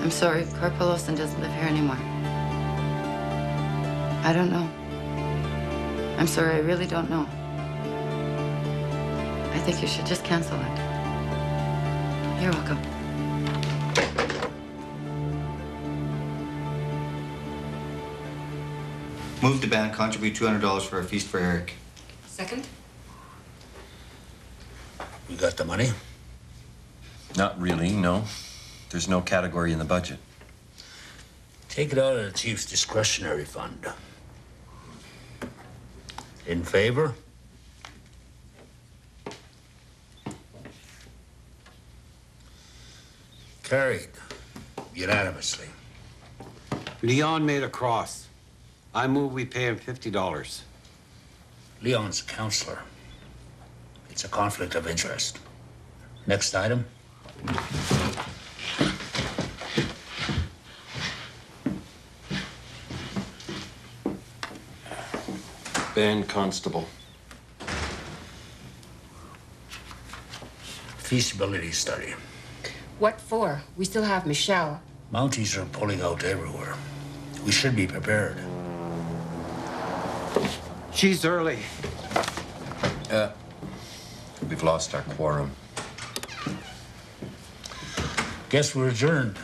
I'm sorry, Corporal Olson doesn't live here anymore. I don't know. I'm sorry, I really don't know. I think you should just cancel it. You're welcome. Move to ban, contribute $200 for a feast for Eric. Second? You got the money? Not really, no. There's no category in the budget. Take it out of the chief's discretionary fund. In favor? Carried unanimously. Leon made a cross. I move we pay him $50. Leon's a counselor. It's a conflict of interest. Next item. Ban constable. Feasibility study. What for? We still have Michelle. Mounties are pulling out everywhere. We should be prepared. She's early. We've lost our quorum. Guess we're adjourned.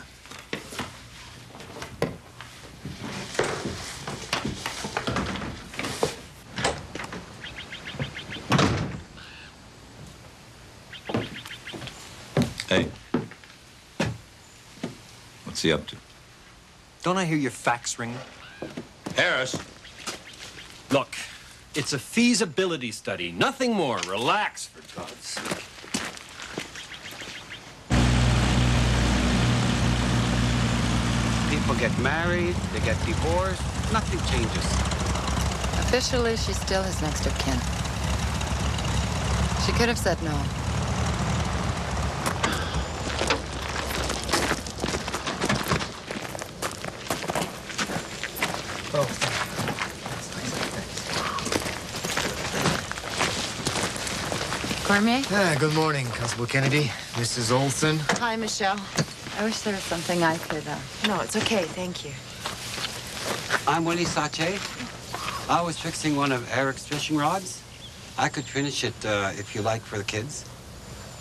Hey. What's he up to? Don't I hear your fax ringing? Harris. Look, it's a feasibility study. Nothing more. Relax, for God's sake. People get married, they get divorced, nothing changes. Officially, she's still his next of kin. She could have said no. Cormier? Good morning, Constable Kennedy. Mrs. Olson. Hi, Michelle. I wish there was something I could, No, it's okay, thank you. I'm Willie Sache. I was fixing one of Eric's fishing rods. I could finish it if you like for the kids.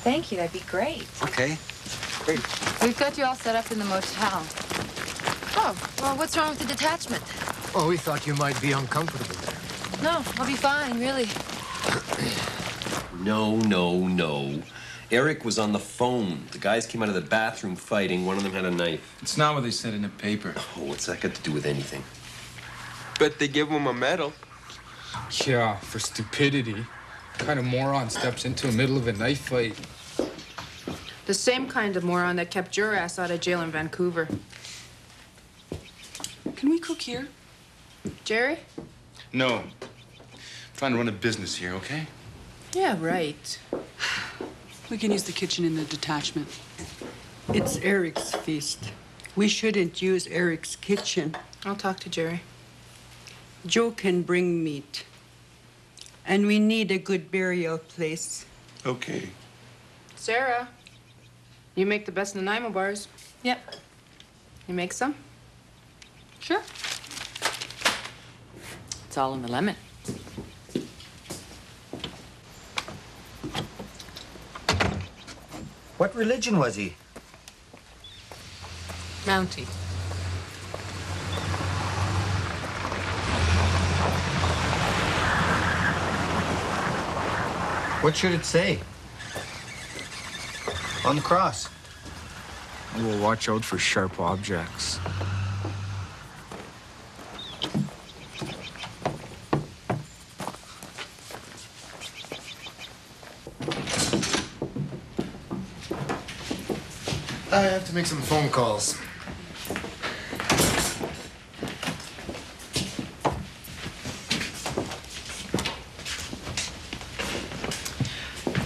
Thank you, that'd be great. Okay, great. We've got you all set up in the motel. Oh, well, what's wrong with the detachment? Oh, we thought you might be uncomfortable there. No, I'll be fine, really. No. Eric was on the phone. The guys came out of the bathroom fighting. One of them had a knife. It's not what they said in the paper. Oh, what's that got to do with anything? Bet they give him a medal. Yeah, for stupidity. What kind of moron steps into the middle of a knife fight? The same kind of moron that kept your ass out of jail in Vancouver. Can we cook here? Jerry? No. I'm trying to run a business here, okay? Yeah, right. We can use the kitchen in the detachment. It's Eric's feast. We shouldn't use Eric's kitchen. I'll talk to Jerry. Joe can bring meat. And we need a good burial place. Okay. Sarah, you make the best Nanaimo bars. Yep. You make some? Sure. It's all in the lemon. What religion was he? Mountie. What should it say? On the cross. We'll watch out for sharp objects. I have to make some phone calls.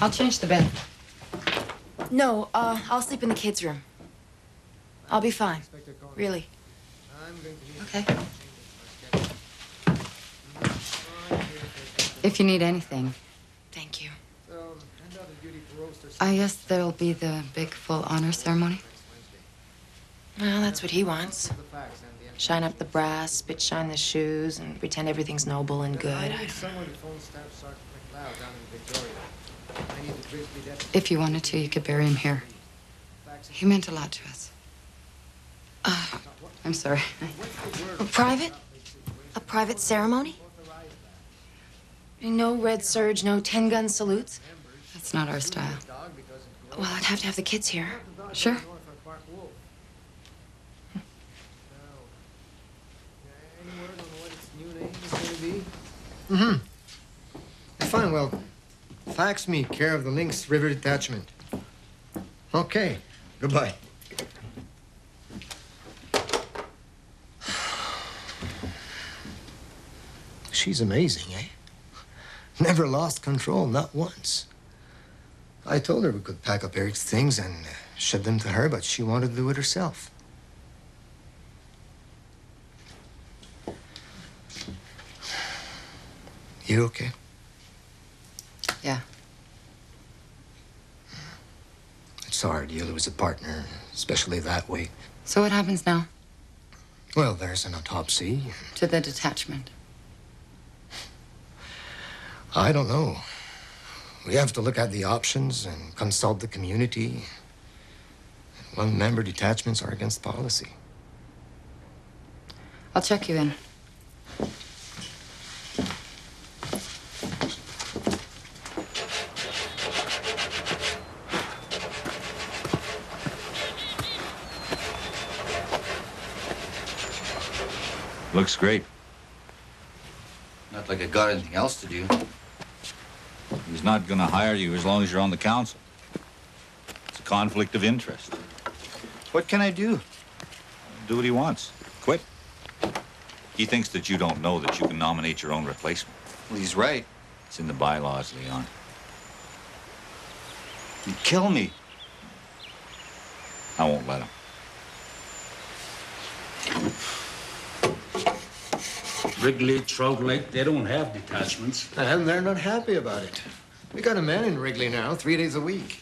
I'll change the bed. No, I'll sleep in the kids' room. I'll be fine. Really. Okay. If you need anything. Thank you. I guess there'll be the big full honor ceremony. Well, that's what he wants. Shine up the brass, spit shine the shoes, and pretend everything's noble and good. If you wanted to, you could bury him here. He meant a lot to us. I'm sorry. Private? A private ceremony? No red surge, no 10-gun salutes? That's not our style. Well, I'd have to have the kids here. Sure. Mm-hmm. Fine, well, fax me, care of the Lynx River detachment. Okay, goodbye. She's amazing, eh? Never lost control, not once. I told her we could pack up Eric's things and ship them to her, but she wanted to do it herself. You okay? Yeah. It's hard. You lose a partner, especially that way. So what happens now? Well, there's an autopsy. To the detachment. I don't know. We have to look at the options and consult the community. One-member detachments are against policy. I'll check you in. Looks great. Not like I got anything else to do. He's not gonna hire you as long as you're on the council. It's a conflict of interest. What can I do? Do what he wants. Quit. He thinks that you don't know that you can nominate your own replacement. Well, he's right. It's in the bylaws, Leon. He'd kill me. I won't let him. Wrigley, Trout Lake, they don't have detachments. And they're not happy about it. We got a man in Wrigley now, 3 days a week.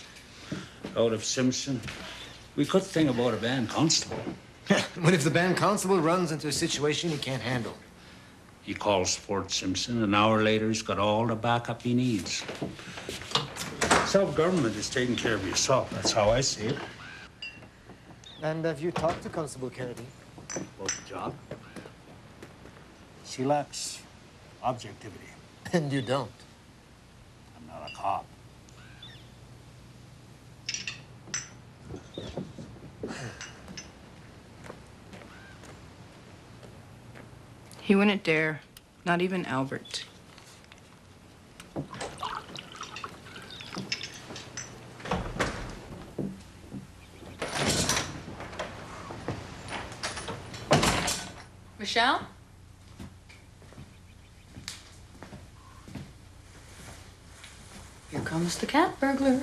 Out of Simpson. We could think about a band constable. What if the band constable runs into a situation he can't handle? He calls Fort Simpson. An hour later, he's got all the backup he needs. Self-government is taking care of yourself. That's how I see it. And have you talked to Constable Kennedy? About the job? She lacks objectivity. And you don't? I'm not a cop. He wouldn't dare. Not even Albert. Michelle? Here comes the cat burglar.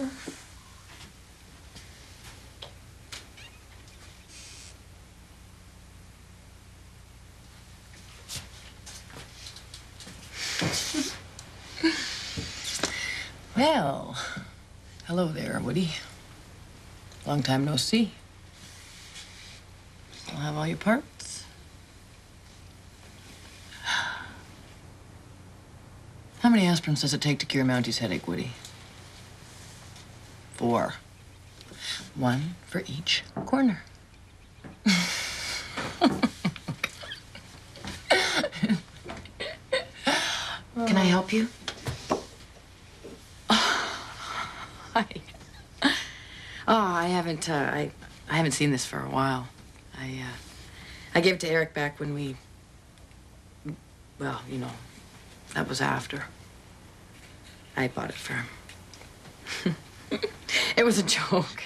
Well, hello there, Woody. Long time no see. Still have all your parts? How many aspirins does it take to cure Mounty's headache, Woody? 4. 1 for each corner. Can I help you? Hi. Oh, I haven't seen this for a while. I gave it to Eric back when we, well, you know, that was after. I bought it for him. It was a joke.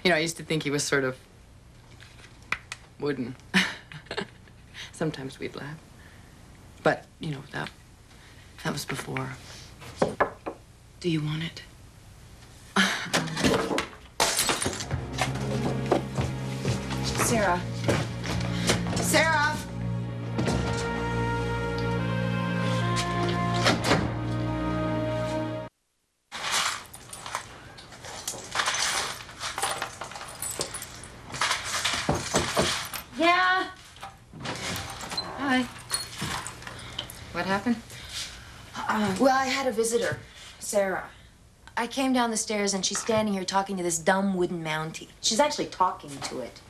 You know, I used to think he was sort of wooden. Sometimes we'd laugh. But, you know, that was before. Do you want it? Sarah. Sarah! Yeah? Hi. What happened? Well, I had a visitor, Sarah. I came down the stairs and she's standing here talking to this dumb wooden mountie. She's actually talking to it.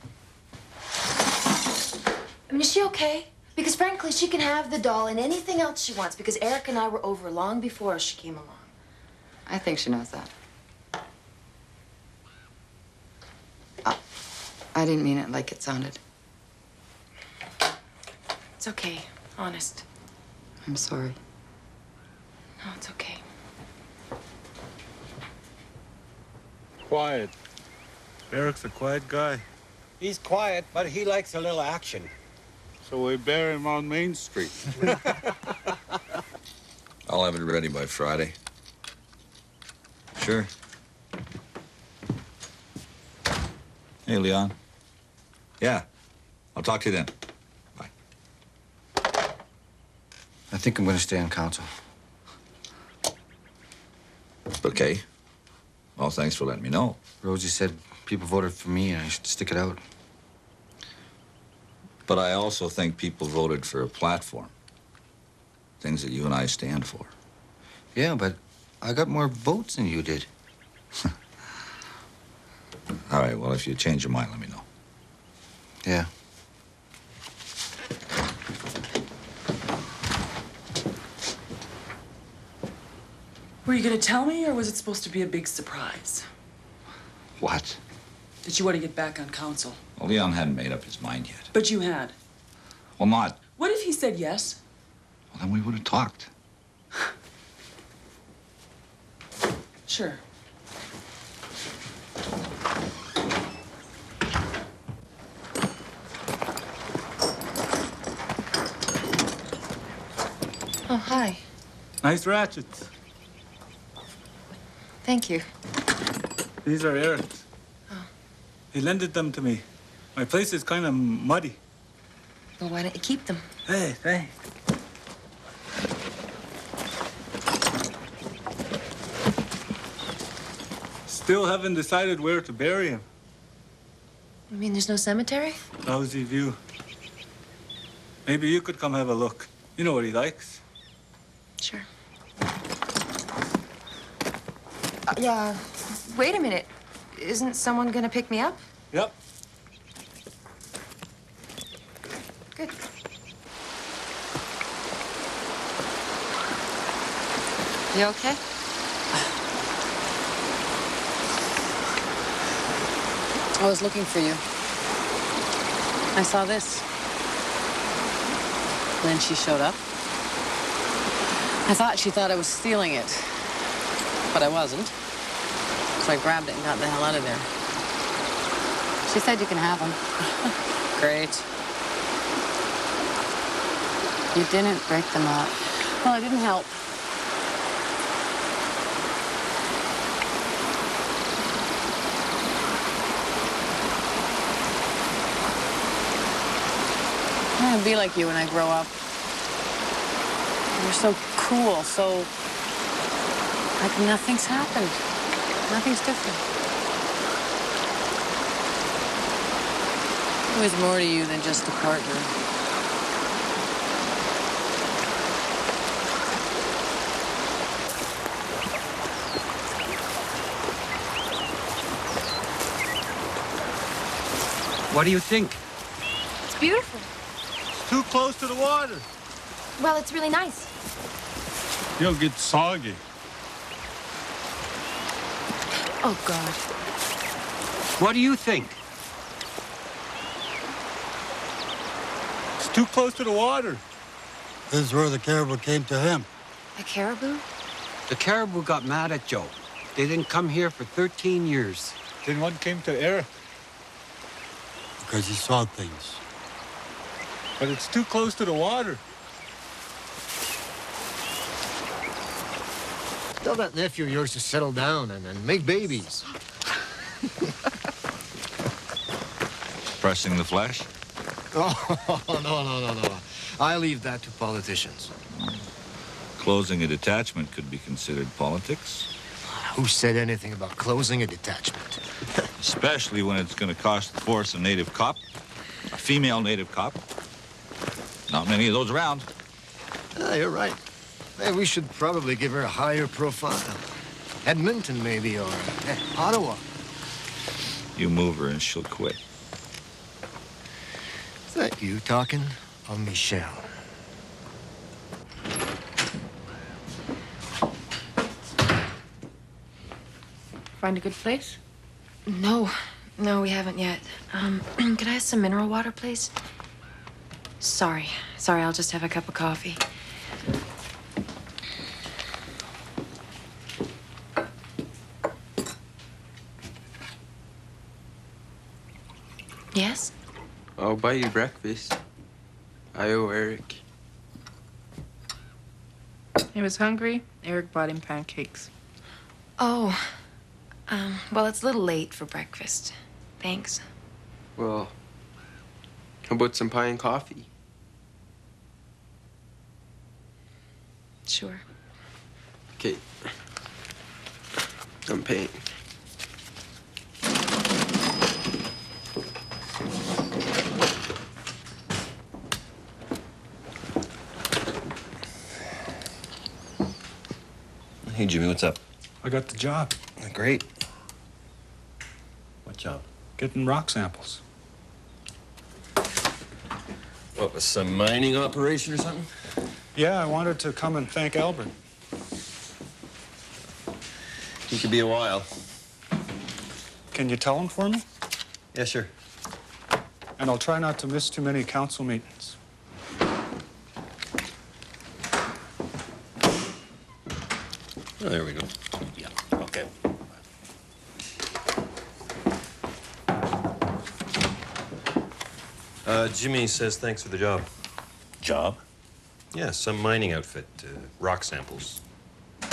I mean, is she okay? Because frankly, she can have the doll and anything else she wants because Eric and I were over long before she came along. I think she knows that. I didn't mean it like it sounded. It's okay, honest. I'm sorry. No, it's okay. Quiet. Eric's a quiet guy. He's quiet, but he likes a little action. So we bury him on Main Street. I'll have it ready by Friday. Sure. Hey, Leon. Yeah, I'll talk to you then. Bye. I think I'm gonna stay on council. Okay. Well, thanks for letting me know. Rosie said people voted for me and I should stick it out. But I also think people voted for a platform. Things that you and I stand for. Yeah, but I got more votes than you did. All right, well, if you change your mind, let me know. Yeah. Were you gonna tell me, or was it supposed to be a big surprise? What? That you want to get back on council? Well, Leon hadn't made up his mind yet. But you had. Well, not. What if he said yes? Well, then we would have talked. Sure. Oh, hi. Nice ratchets. Thank you. These are Eric's. Oh. He lended them to me. My place is kind of muddy. Well, why don't you keep them? Hey, thanks. Still haven't decided where to bury him. You mean there's no cemetery? Lousy view. Maybe you could come have a look. You know what he likes. Sure. Yeah. Wait a minute. Isn't someone gonna pick me up? Yep. Good. You okay? I was looking for you. I saw this. Then she showed up. I thought she thought I was stealing it, but I wasn't. So I grabbed it and got the hell out of there. She said you can have them. Great. You didn't break them up. Well, I didn't help. I want to be like you when I grow up. You're so cool, so like nothing's happened. Nothing's different. There's more to you than just a partner. What do you think? It's beautiful. Too close to the water. Well, it's really nice. You'll get soggy. Oh, God. What do you think? It's too close to the water. This is where the caribou came to him. The caribou? The caribou got mad at Joe. They didn't come here for 13 years. Then one came to Eric. Because he saw things. But it's too close to the water. Tell that nephew of yours to settle down and make babies. Pressing the flesh? Oh, no. I leave that to politicians. Closing a detachment could be considered politics. Who said anything about closing a detachment? Especially when it's going to cost the force a native cop. A female native cop. Not many of those around. You're right. Hey, we should probably give her a higher profile. Edmonton, maybe, or Ottawa. You move her and she'll quit. Is that you talking, or Michelle? Find a good place? No, we haven't yet. Could I have some mineral water, please? Sorry, I'll just have a cup of coffee. Yes? I'll buy you breakfast. I owe Eric. He was hungry. Eric bought him pancakes. Oh, well, it's a little late for breakfast. Thanks. Well, how about some pie and coffee? Sure. Okay. I'm paying. Hey, Jimmy, what's up? I got the job. Great. What job? Getting rock samples. What, was some mining operation or something? Yeah, I wanted to come and thank Albert. He could be a while. Can you tell him for me? Yeah, sure. And I'll try not to miss too many council meetings. Oh, there we go. Yeah, okay. Jimmy says thanks for the job. Job? Yeah, some mining outfit, rock samples. Do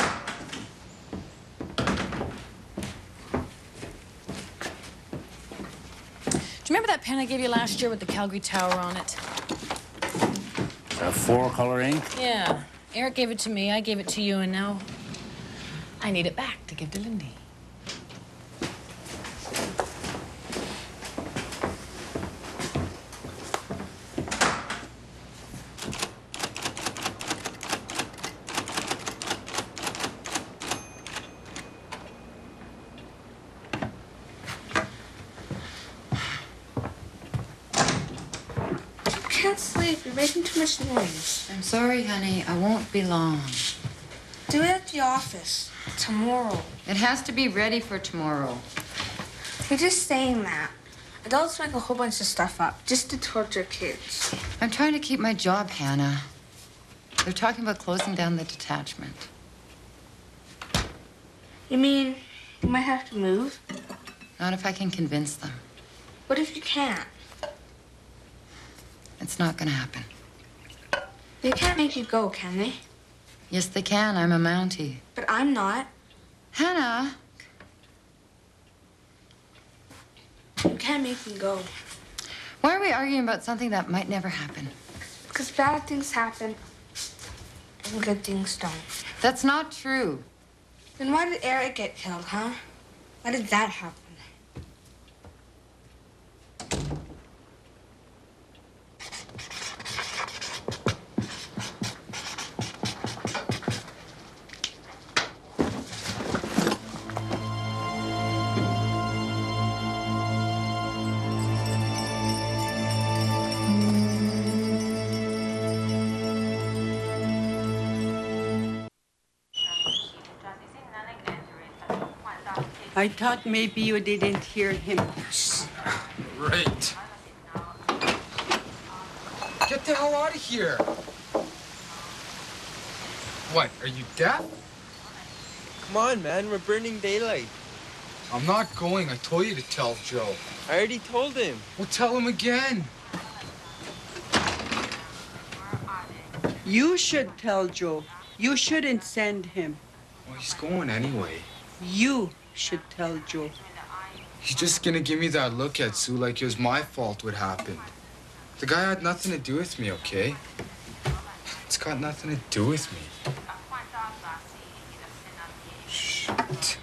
you remember that pen I gave you last year with the Calgary Tower on it? That 4-color ink? Yeah. Eric gave it to me, I gave it to you, and now I need it back to give to Lindy. Can't sleep. You're making too much noise. I'm sorry, honey. I won't be long. Do it at the office. Tomorrow. It has to be ready for tomorrow. You're just saying that. Adults make a whole bunch of stuff up just to torture kids. I'm trying to keep my job, Hannah. They're talking about closing down the detachment. You mean you might have to move? Not if I can convince them. What if you can't? It's not gonna happen. They can't make you go, can they? Yes, they can. I'm a Mountie. But I'm not. Hannah! You can't make me go. Why are we arguing about something that might never happen? Because bad things happen and good things don't. That's not true. Then why did Eric get killed, huh? Why did that happen? I thought maybe you didn't hear him. Right. Get the hell out of here. What, are you deaf? Come on, man, we're burning daylight. I'm not going. I told you to tell Joe. I already told him. Well, tell him again. You should tell Joe. You shouldn't send him. Well, he's going anyway. You should tell Joe. He's just gonna give me that look at Sue like it was my fault what happened. The guy had nothing to do with me, okay? It's got nothing to do with me. Shit.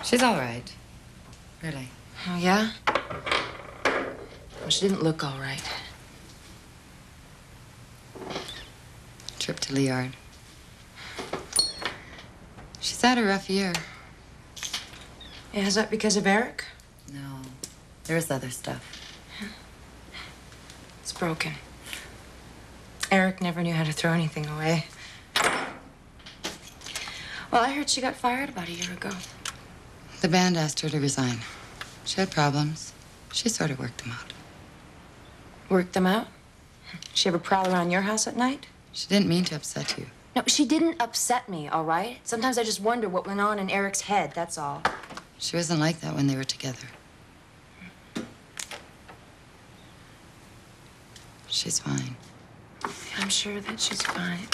She's all right. Really. Oh, yeah? Well, she didn't look all right. Trip to Liard. She's had a rough year. Yeah, is that because of Eric? No, there's other stuff. It's broken. Eric never knew how to throw anything away. Well, I heard she got fired about a year ago. The band asked her to resign. She had problems. She sort of worked them out. Worked them out? She ever prowl around your house at night? She didn't mean to upset you. No, she didn't upset me, all right? Sometimes I just wonder what went on in Eric's head, that's all. She wasn't like that when they were together. She's fine. I'm sure that she's fine.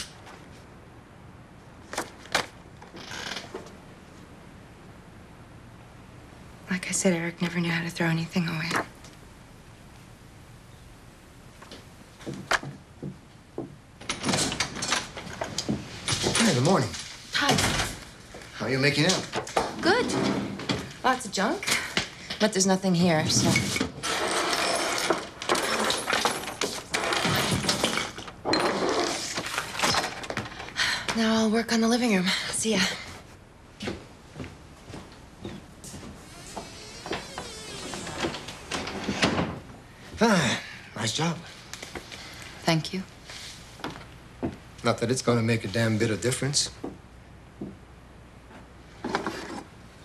Like I said, Eric never knew how to throw anything away. Hey, good morning. Hi. How are you making out? Good. Lots of junk. But there's nothing here, so. Now I'll work on the living room. See ya. Ah, nice job. Thank you. Not that it's gonna make a damn bit of difference.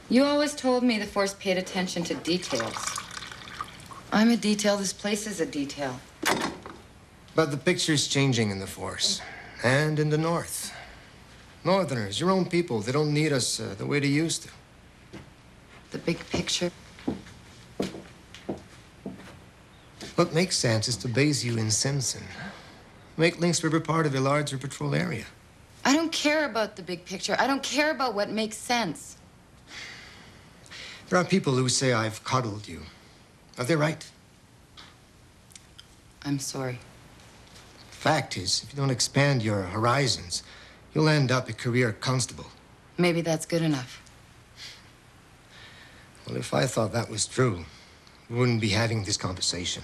You always told me the force paid attention to details. I'm a detail. This place is a detail. But the picture's changing in the force. And in the north. Northerners, your own people, they don't need us the way they used to. The big picture. What makes sense is to base you in Simpson. Make Lynx River part of a larger patrol area. I don't care about the big picture. I don't care about what makes sense. There are people who say I've coddled you. Are they right? I'm sorry. Fact is, if you don't expand your horizons, you'll end up a career constable. Maybe that's good enough. Well, if I thought that was true, we wouldn't be having this conversation.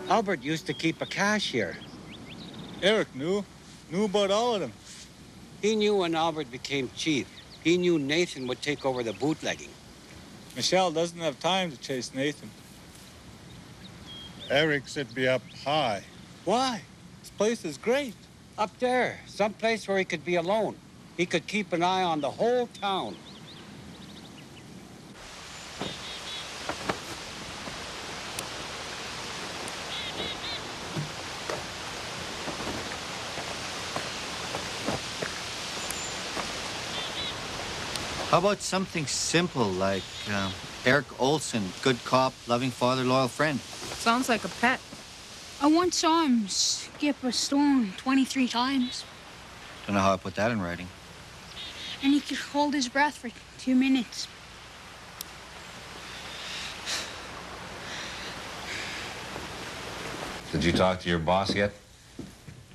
Albert used to keep a cashier. Eric knew about all of them. He knew when Albert became chief. He knew Nathan would take over the bootlegging. Michelle doesn't have time to chase Nathan. Eric should be up high. Why? This place is great. Up there, someplace where he could be alone. He could keep an eye on the whole town. How about something simple like Eric Olson, good cop, loving father, loyal friend? Sounds like a pet. I once saw him skip a stone 23 times. Don't know how I put that in writing. And he could hold his breath for 2 minutes. Did you talk to your boss yet?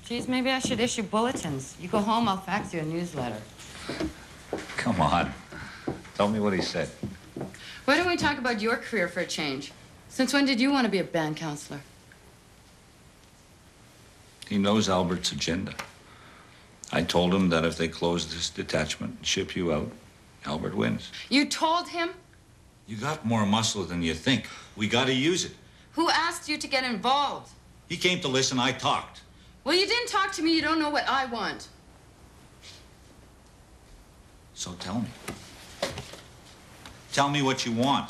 Geez, maybe I should issue bulletins. You go home, I'll fax you a newsletter. Come on. Tell me what he said. Why don't we talk about your career for a change? Since when did you want to be a band counselor? He knows Albert's agenda. I told him that if they close this detachment and ship you out, Albert wins. You told him? You got more muscle than you think. We got to use it. Who asked you to get involved? He came to listen, I talked. Well, you didn't talk to me. You don't know what I want. So tell me. Tell me what you want.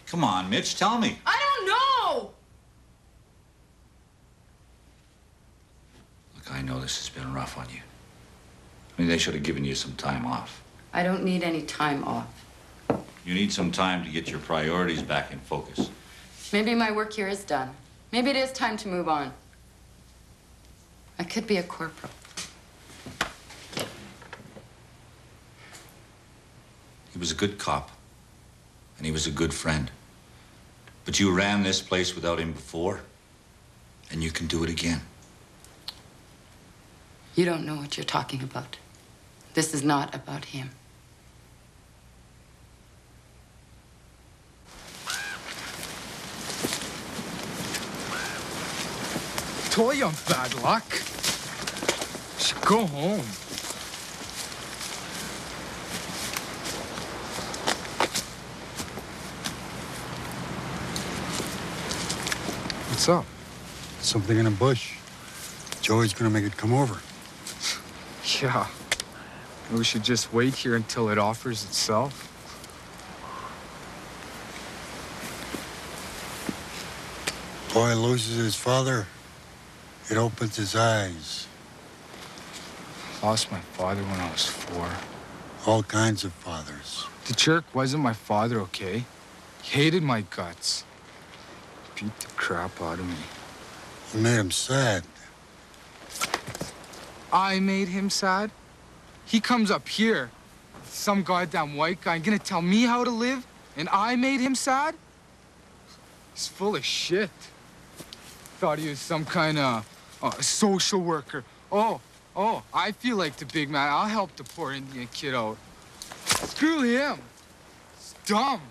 Come on, Mitch, tell me. I don't know! Look, I know this has been rough on you. I mean, they should have given you some time off. I don't need any time off. You need some time to get your priorities back in focus. Maybe my work here is done. Maybe it is time to move on. I could be a corporal. He was a good cop, and he was a good friend. But you ran this place without him before, and you can do it again. You don't know what you're talking about. This is not about him. Told you I'm bad luck. Should go home. What's up? Something in a bush. Joey's gonna make it come over. Yeah. We should just wait here until it offers itself. Boy loses his father, it opens his eyes. Lost my father when I was 4. All kinds of fathers. The jerk wasn't my father, okay? He hated my guts. Beat the crap out of me. You made him sad. I made him sad? He comes up here, some goddamn white guy, gonna tell me how to live, and I made him sad? He's full of shit. Thought he was some kind of social worker. Oh, I feel like the big man. I'll help the poor Indian kid out. Screw him. He's dumb.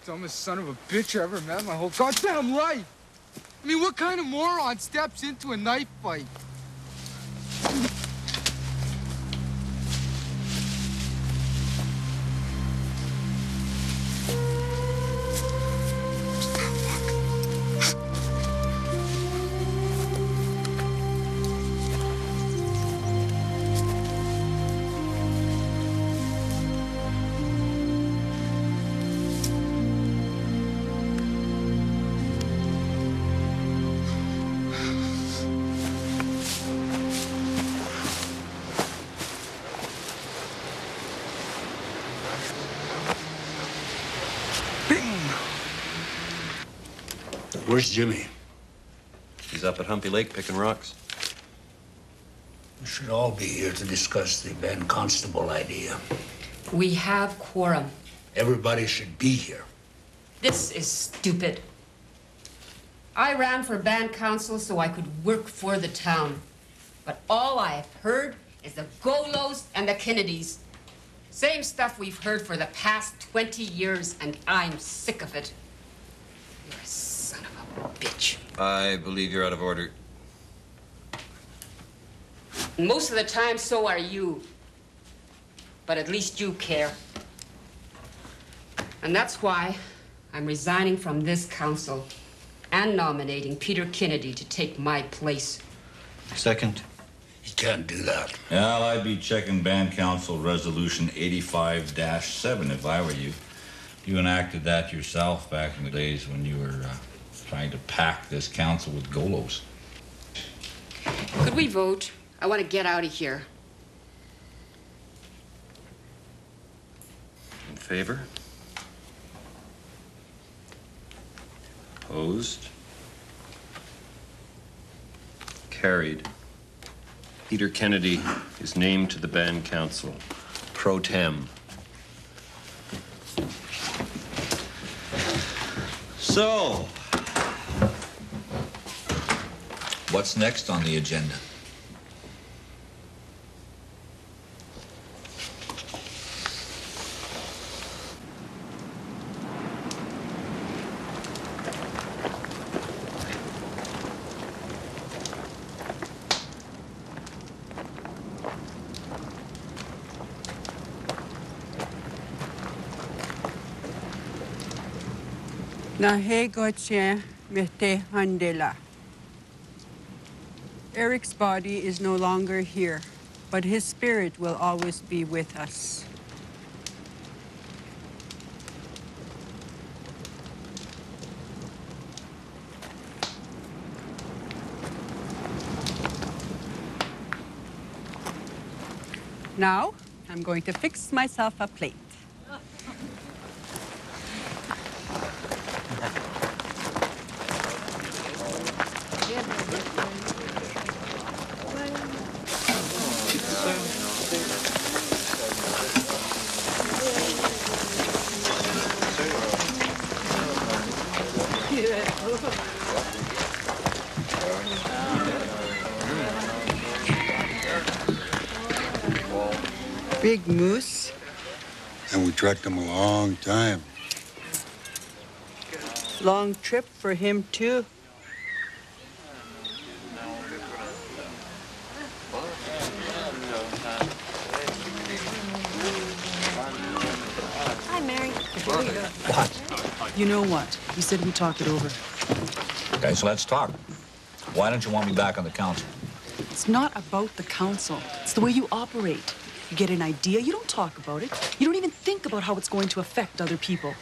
Dumbest son of a bitch I ever met in my whole goddamn life. I mean, what kind of moron steps into a knife fight? Where's Jimmy? He's up at Humpy Lake picking rocks. We should all be here to discuss the band constable idea. We have quorum. Everybody should be here. This is stupid. I ran for band council so I could work for the town. But all I have heard is the Golos and the Kennedys. Same stuff we've heard for the past 20 years, and I'm sick of it. You're a son of a bitch. I believe you're out of order. Most of the time, so are you. But at least you care. And that's why I'm resigning from this council and nominating Peter Kennedy to take my place. Second. You can't do that. Well, I'd be checking band council resolution 85-7 if I were you. You enacted that yourself back in the days when you were trying to pack this council with Golos. Could we vote? I want to get out of here. In favor? Opposed? Carried. Peter Kennedy is named to the band council, pro tem. So, what's next on the agenda? Nahe Gotye Mete Handela. Eric's body is no longer here, but his spirit will always be with us. Now, I'm going to fix myself a plate. Big moose. And we tracked him a long time. Long trip for him, too. Hi, Mary. What? You know what? You said we talk it over. Okay, so let's talk. Why don't you want me back on the council? It's not about the council. It's the way you operate. You get an idea, you don't talk about it. You don't even think about how it's going to affect other people.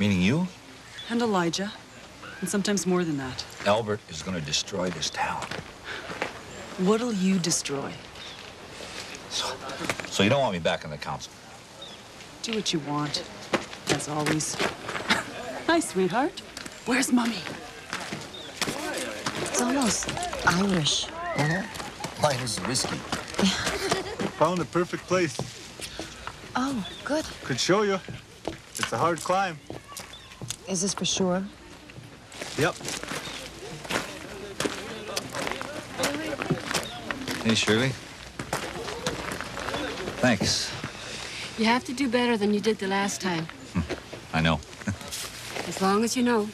Meaning you? And Elijah. And sometimes more than that. Albert is going to destroy this town. What'll you destroy? So you don't want me back on the council? Do what you want, as always. Hi, sweetheart. Where's Mummy? It's almost Irish. Mine is whiskey. Found the perfect place. Oh, good. Could show you. It's a hard climb. Is this for sure? Yep. Hey, Shirley. Thanks. You have to do better than you did the last time. I know. As long as you know.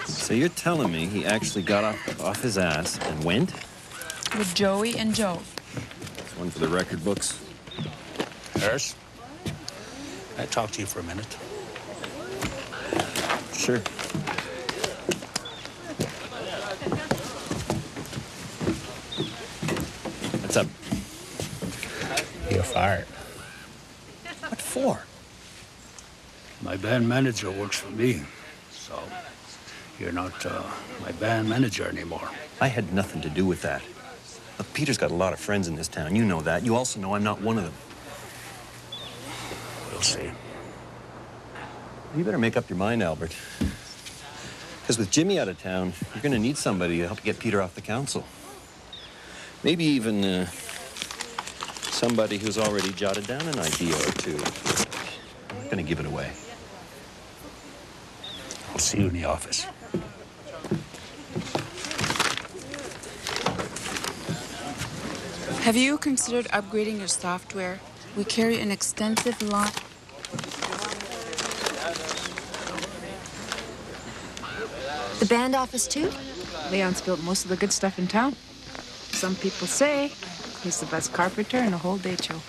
So you're telling me he actually got off his ass and went? With Joey and Joe. It's one for the record books. Harris, can I talk to you for a minute? Sure. What's up? You're fired. What for? My band manager works for me, so you're not my band manager anymore. I had nothing to do with that. Look, Peter's got a lot of friends in this town. You know that. You also know I'm not one of them. We'll see. You better make up your mind, Albert. Because with Jimmy out of town, you're going to need somebody to help get Peter off the council. Maybe even somebody who's already jotted down an idea or two. I'm not going to give it away. I'll see you in the office. Have you considered upgrading your software? We carry an extensive line. The band office, too? Leon's built most of the good stuff in town. Some people say he's the best carpenter in the whole Decho.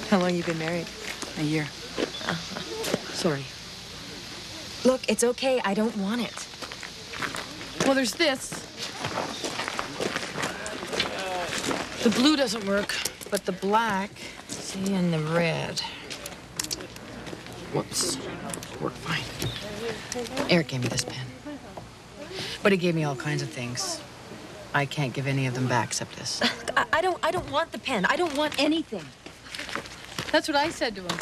How long you been married? A year. Sorry. Look, it's okay. I don't want it. Well, there's this. The blue doesn't work, but the black, see, and the red. Whoops. Work fine. Eric gave me this pen. But he gave me all kinds of things. I can't give any of them back except this. I don't want the pen. I don't want anything. That's what I said to him.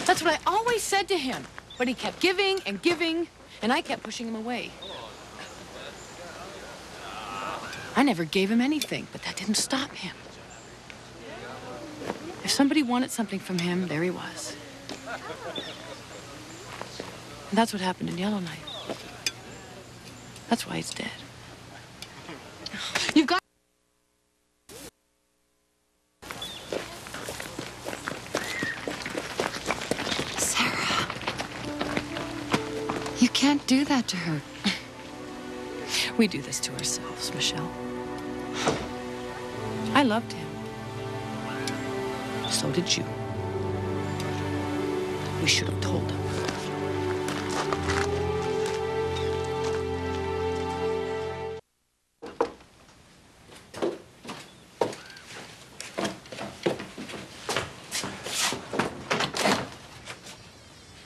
That's what I always said to him. But he kept giving and giving, and I kept pushing him away. I never gave him anything, but that didn't stop him. If somebody wanted something from him, there he was. And that's what happened in Yellowknife. That's why he's dead. You've got... Sarah. You can't do that to her. We do this to ourselves, Michelle. I loved him. So did you. We should have told him.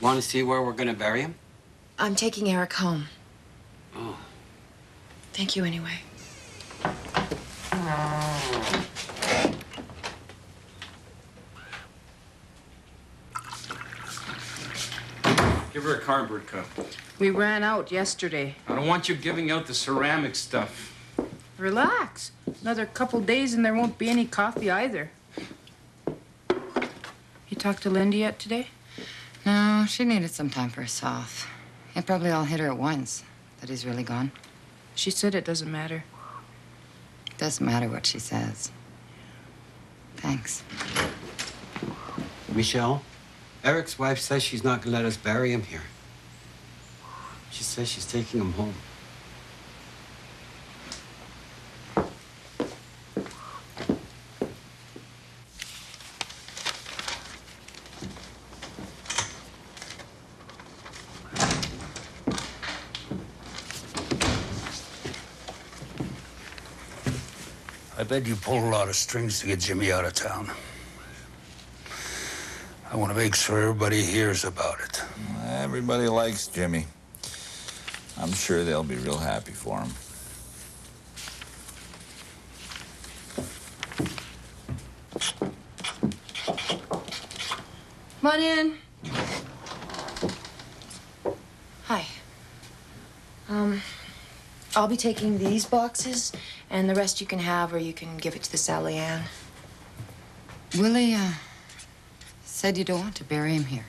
Want to see where we're going to bury him? I'm taking Eric home. Oh. Thank you anyway. Give her a cardboard cup. We ran out yesterday. I don't want you giving out the ceramic stuff. Relax. Another couple days and there won't be any coffee either. You talked to Lindy yet today? No, she needed some time for herself. It probably all hit her at once that he's really gone. She said it doesn't matter. Doesn't matter what she says. Thanks. Michelle, Eric's wife says she's not gonna let us bury him here. She says she's taking him home. I bet you pulled a lot of strings to get Jimmy out of town. I want to make sure everybody hears about it. Everybody likes Jimmy. I'm sure they'll be real happy for him. Come on in. Hi. I'll be taking these boxes, and the rest you can have, or you can give it to the Sally Ann. Willie, said you don't want to bury him here.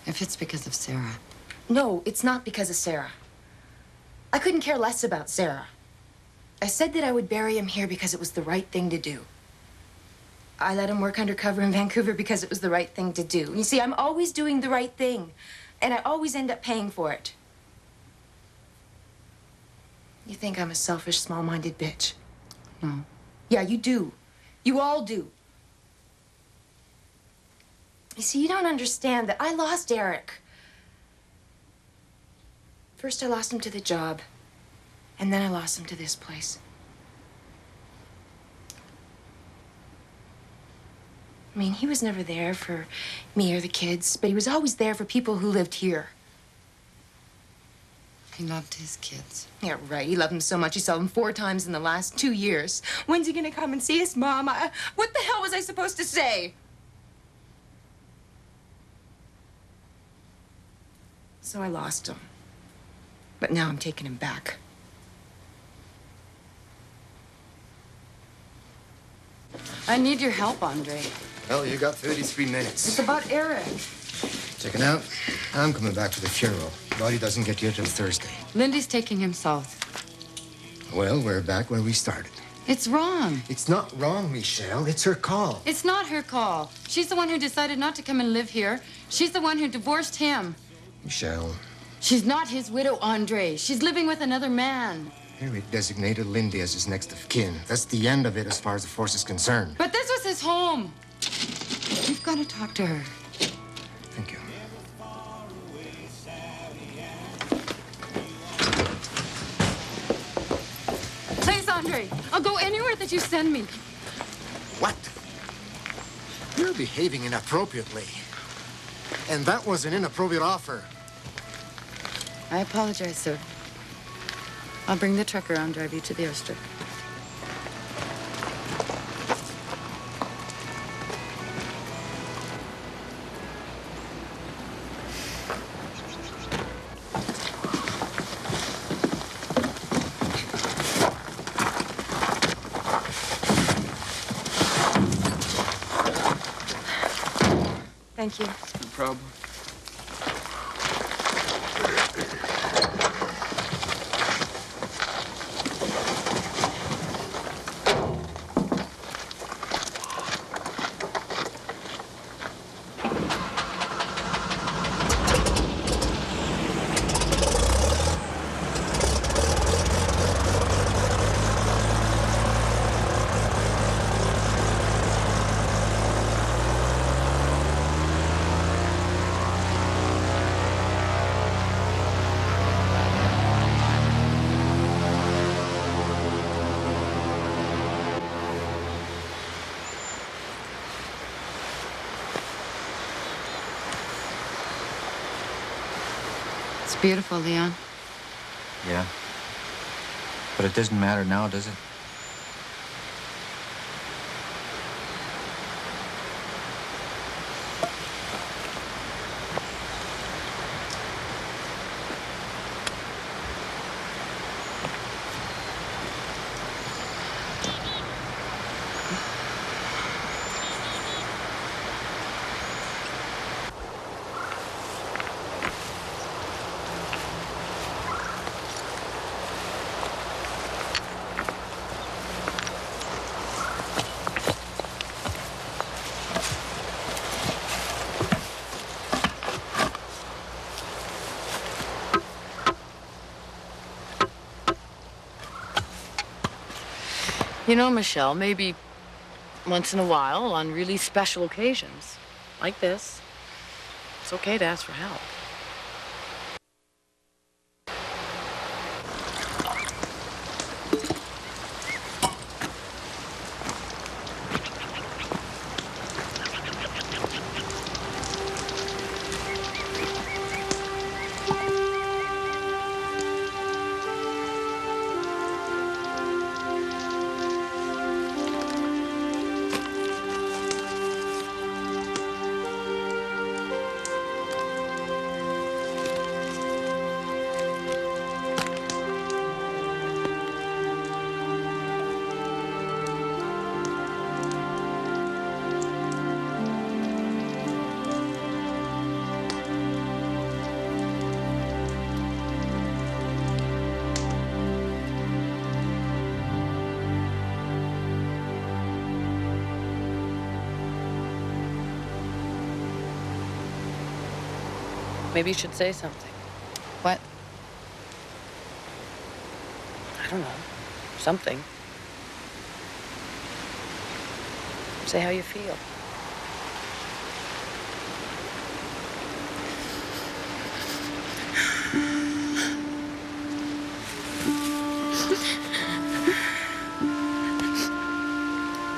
If it's because of Sarah. No, it's not because of Sarah. I couldn't care less about Sarah. I said that I would bury him here because it was the right thing to do. I let him work undercover in Vancouver because it was the right thing to do. You see, I'm always doing the right thing, and I always end up paying for it. You think I'm a selfish, small-minded bitch? No. Yeah, you do. You all do. You see, you don't understand that I lost Eric. First, I lost him to the job, and then I lost him to this place. I mean, he was never there for me or the kids, but he was always there for people who lived here. He loved his kids. Yeah, right. He loved them so much he saw them 4 times in the last 2 years. When's he gonna come and see us, Mom? What the hell was I supposed to say? So I lost him. But now I'm taking him back. I need your help, Andre. Well, you got 33 minutes. It's about Eric. Check it out. I'm coming back to the funeral. Body doesn't get here till Thursday. Lindy's taking him south. Well, we're back where we started. It's wrong. It's not wrong, Michelle. It's her call. It's not her call. She's the one who decided not to come and live here. She's the one who divorced him. Michelle. She's not his widow, Andre. She's living with another man. Eric designated Lindy as his next of kin. That's the end of it as far as the force is concerned. But this was his home. You've got to talk to her. Thank you. Please, Andre. I'll go anywhere that you send me. What? You're behaving inappropriately. And that was an inappropriate offer. I apologize, sir. I'll bring the truck around, drive you to the airstrip. Thank you. No problem. It's beautiful, Leon. Yeah. But it doesn't matter now, does it? You know, Michelle, maybe once in a while, on really special occasions, like this, it's okay to ask for help. Maybe you should say something. What? I don't know. Something. Say how you feel.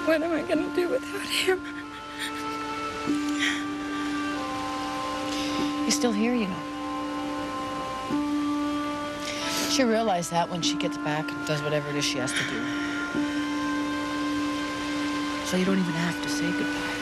What am I gonna do without him? He's still here, you know. She'll realize that when she gets back and does whatever it is she has to do. So you don't even have to say goodbye.